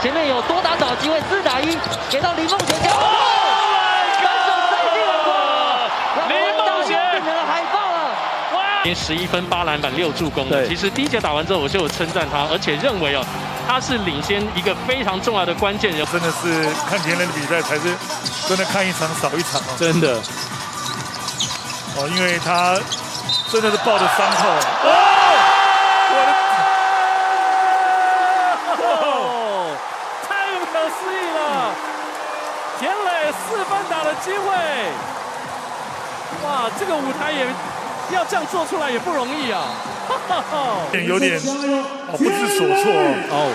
前面有多打少机会，4打1，给到林梦贤脚。林梦贤变成了海豹了。哇！11分8篮板6助攻。其实第一节打完之后，我就有称赞他，而且认为哦，他是领先一个非常重要的关键人。真的是看别人的比赛才是真的看一场少一场哦。真的。哦，因为他真的是抱着伤口。太不可思议了！田磊4分打的机会，哇，这个舞台也要这样做出来也不容易啊！有点不知所措哦。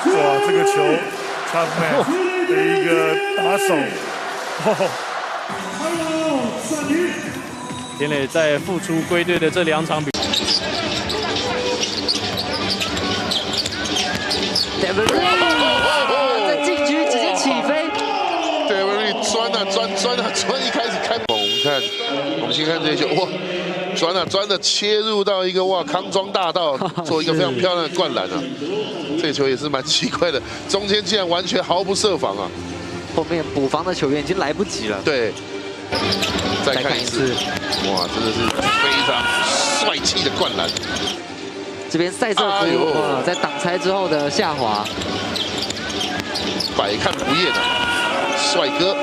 哇，这个球，他们的一个打手。田磊在复出归队的这2场比赛。在禁区直接起飞。Devery 钻，一开始开猛，我们先看这一球，哇，钻的切入到一个康庄大道，做一个非常漂亮的灌篮啊！这球也是蛮奇怪的，中间竟然完全毫不设防啊！后面补防的球员已经来不及了。对，再看一次，哇，真的是非常帅气的灌篮。这边赛瑟夫在挡拆之后的下滑，百看不厌啊，帅哥。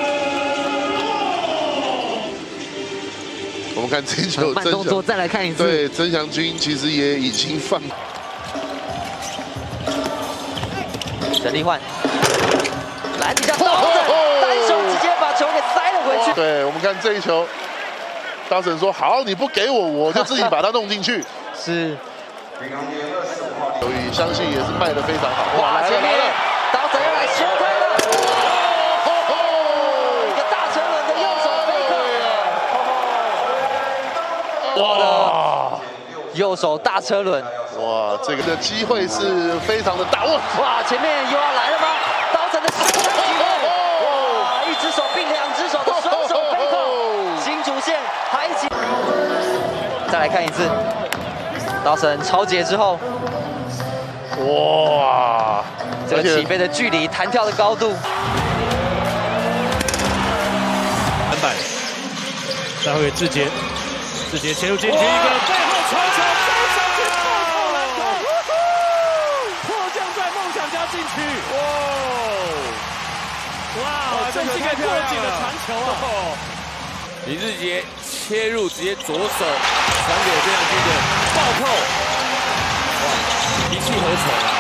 我们看这一球，慢动作再来看一次。对，曾祥军其实也已经放。陈立焕，篮底下刀神单手直接把球给塞了回去。对，我们看这一球，刀神说好，你不给我，我就自己把它弄进去。是。由于相信也是卖得非常好。哇，前面刀神要来修开了。一个大沉稳的右手飞克。哇！右手大车轮。哇，这个的机会是非常的大。哇，前面又要来了吗？刀神的机会。哇，一只手并2只手的双手飞扣，新主线还一起。再来看一次。刀神超截之后，哇，这个起飞的距离、弹跳的高度，篮板，再回给志杰切入禁区，一个背后传球，非常去破扣篮筐，迫降在梦想家禁区，哇，这是一个过紧的传球啊！林志杰切入，直接左手传给曾祥军的暴扣，哇，一气呵成啊！